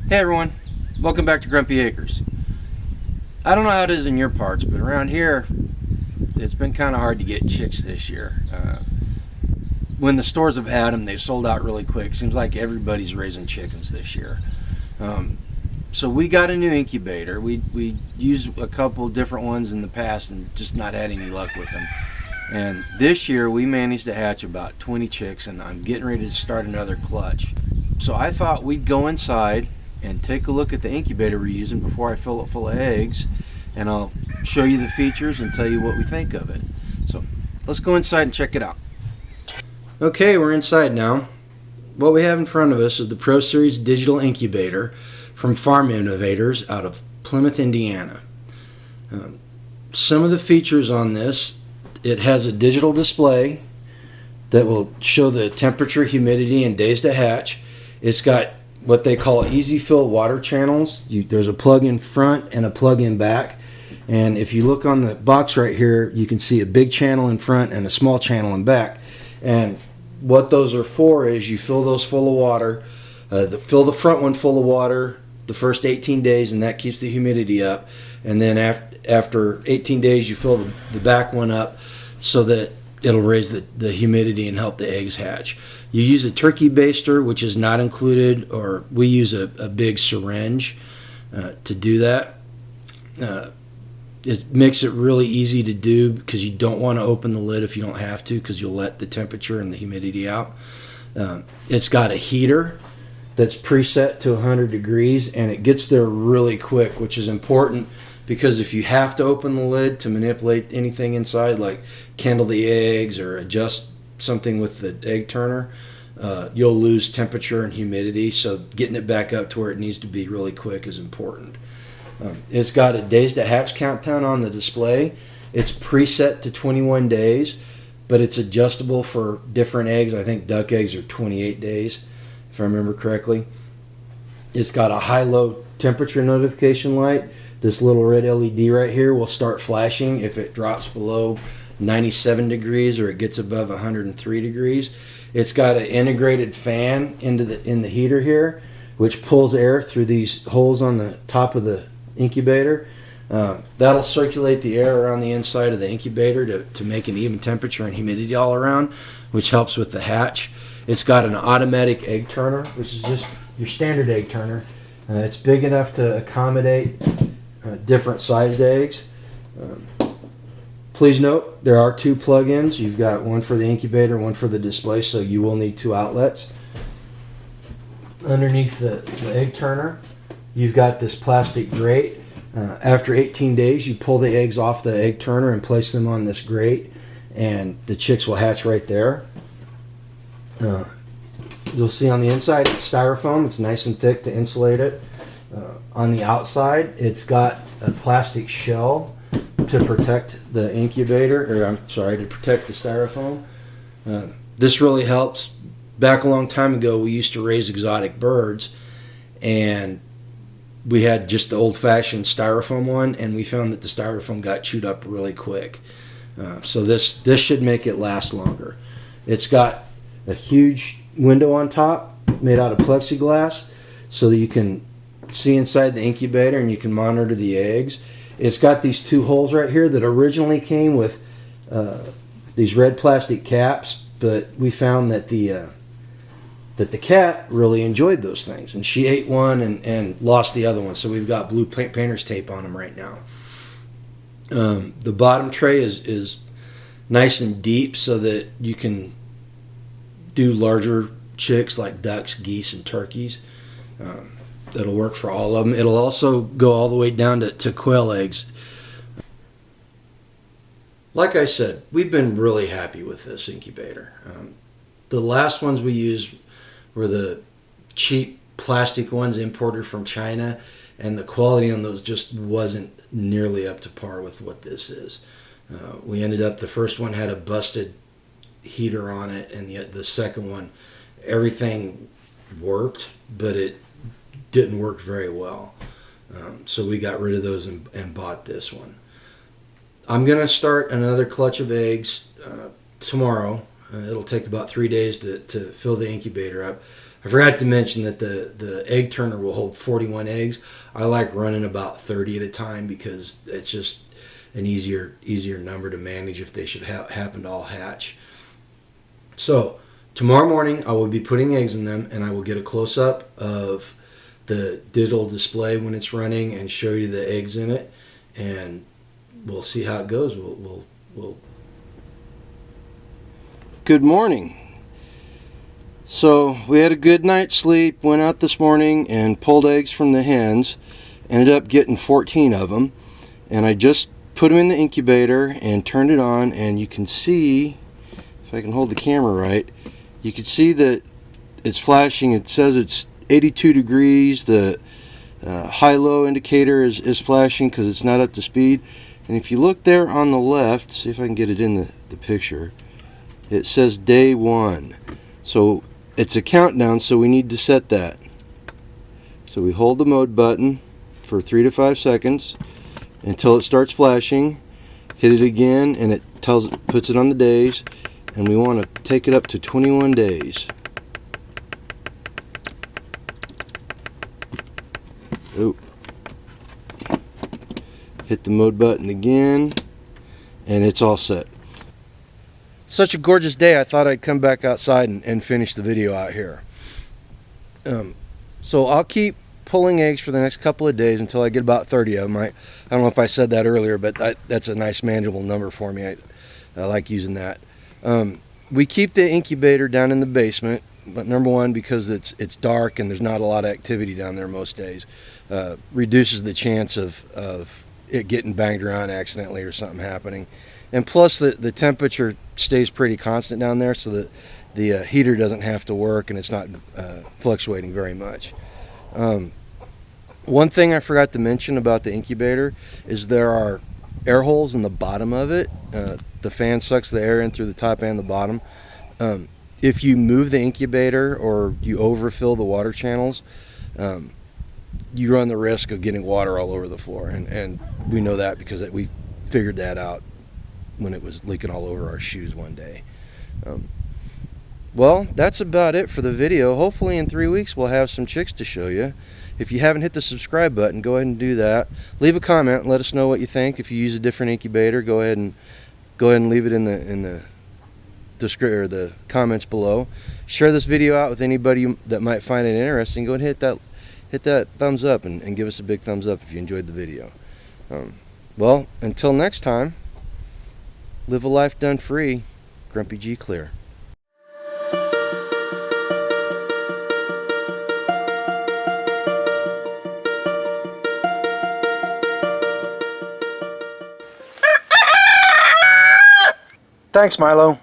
Hey everyone, welcome back to Grumpy Acres. I don't know how it is in your parts, but around here, it's been kind of hard to get chicks this year. When the stores have had them, they've sold out really quick. Seems like everybody's raising chickens this year. So we got a new incubator. We used a couple different ones in the past and just not had any luck with them. And this year we managed to hatch about 20 chicks, and I'm getting ready to start another clutch. So I thought we'd go inside and take a look at the incubator we're using before I fill it full of eggs, and I'll show you the features and tell you what we think of it. So let's go inside and check it out. Okay, we're inside now. What we have in front of us is the Pro Series digital incubator from Farm Innovators out of Plymouth, Indiana. Some of the features on this: it has a digital display that will show the temperature, humidity, and days to hatch. It's got what they call easy fill water channels. There's a plug in front and a plug in back. And if you look on the box right here, you can see a big channel in front and a small channel in back. And what those are for is you fill those full of water. Fill the front one full of water the first 18 days, and that keeps the humidity up. And then after 18 days, you fill the back one up so that it'll raise the humidity and help the eggs hatch. You use a turkey baster, which is not included, or we use a big syringe to do that. It makes it really easy to do because you don't want to open the lid if you don't have to, because you'll let the temperature and the humidity out. It's got a heater that's preset to 100 degrees, and it gets there really quick, which is important because if you have to open the lid to manipulate anything inside, like candle the eggs or adjust something with the egg turner, you'll lose temperature and humidity. So getting it back up to where it needs to be really quick is important. It's got a days to hatch countdown on the display. It's preset to 21 days, but it's adjustable for different eggs. I think duck eggs are 28 days, if I remember correctly. It's got a high-low temperature notification light. This little red LED right here will start flashing if it drops below 97 degrees or it gets above 103 degrees. It's got an integrated fan in the heater here, which pulls air through these holes on the top of the incubator. That'll circulate the air around the inside of the incubator to make an even temperature and humidity all around, which helps with the hatch. It's got an automatic egg turner, which is just your standard egg turner. It's big enough to accommodate different sized eggs. Please note there are two plug-ins. You've got one for the incubator, one for the display, so you will need two outlets. Underneath the egg turner, you've got this plastic grate. After 18 days, you pull the eggs off the egg turner and place them on this grate, and the chicks will hatch right there. You'll see on the inside it's styrofoam. It's nice and thick to insulate it. On the outside, it's got a plastic shell to protect the incubator, to protect the styrofoam. This really helps. Back a long time ago, we used to raise exotic birds, and we had just the old-fashioned styrofoam one, and we found that the styrofoam got chewed up really quick. So this should make it last longer. It's got a huge window on top made out of plexiglass so that you can see inside the incubator and you can monitor the eggs. It's got these two holes right here that originally came with these red plastic caps, but we found that the cat really enjoyed those things, and she ate one and lost the other one, so we've got blue painter's tape on them right now. The bottom tray is nice and deep so that you can do larger chicks like ducks, geese, and turkeys. That'll work for all of them. It'll also go all the way down to quail eggs. Like I said, we've been really happy with this incubator. The last ones we used were the cheap plastic ones imported from China, and the quality on those just wasn't nearly up to par with what this is. We ended up, the first one had a busted heater on it, and the second one, everything worked, but it didn't work very well. So we got rid of those and bought this one. I'm going to start another clutch of eggs tomorrow. It'll take about 3 days to fill the incubator up. I forgot to mention that the egg turner will hold 41 eggs. I like running about 30 at a time because it's just an easier number to manage if they should happen to all hatch. So tomorrow morning I will be putting eggs in them, and I will get a close-up of the digital display when it's running and show you the eggs in it, and we'll see how it goes. We'll. Good morning. So we had a good night's sleep, went out this morning and pulled eggs from the hens, ended up getting 14 of them, and I just put them in the incubator and turned it on, and you can see, if I can hold the camera right, you can see that it's flashing. It says it's 82 degrees. The high-low indicator is flashing because it's not up to speed. And if you look there on the left, see if I can get it in the picture, it says day 1. So it's a countdown, so we need to set that. So we hold the mode button for 3 to 5 seconds until it starts flashing. Hit it again, and it puts it on the days, and we want to take it up to 21 days. Oh. Hit the mode button again, and it's all set. Such a gorgeous day, I thought I'd come back outside and finish the video out here. So I'll keep pulling eggs for the next couple of days until I get about 30 of them. I don't know if I said that earlier, but that's a nice manageable number for me. I like using that. We keep the incubator down in the basement, but number one, because it's dark and there's not a lot of activity down there most days, reduces the chance of it getting banged around accidentally or something happening. And plus the temperature stays pretty constant down there, so that the heater doesn't have to work and it's not fluctuating very much. One thing I forgot to mention about the incubator is there are air holes in the bottom of it. The fan sucks the air in through the top and the bottom. If you move the incubator or you overfill the water channels, you run the risk of getting water all over the floor, and we know that because we figured that out when it was leaking all over our shoes one day. Well, that's about it for the video. Hopefully in 3 weeks we'll have some chicks to show you. If you haven't hit the subscribe button, go ahead and do that. Leave a comment and let us know what you think. If you use a different incubator, go ahead and leave it in the description or the comments below. Share this video out with anybody that might find it interesting. Go ahead and hit that thumbs up and give us a big thumbs up if you enjoyed the video. Well, until next time, live a life done free. Grumpy G Clear. Thanks, Milo.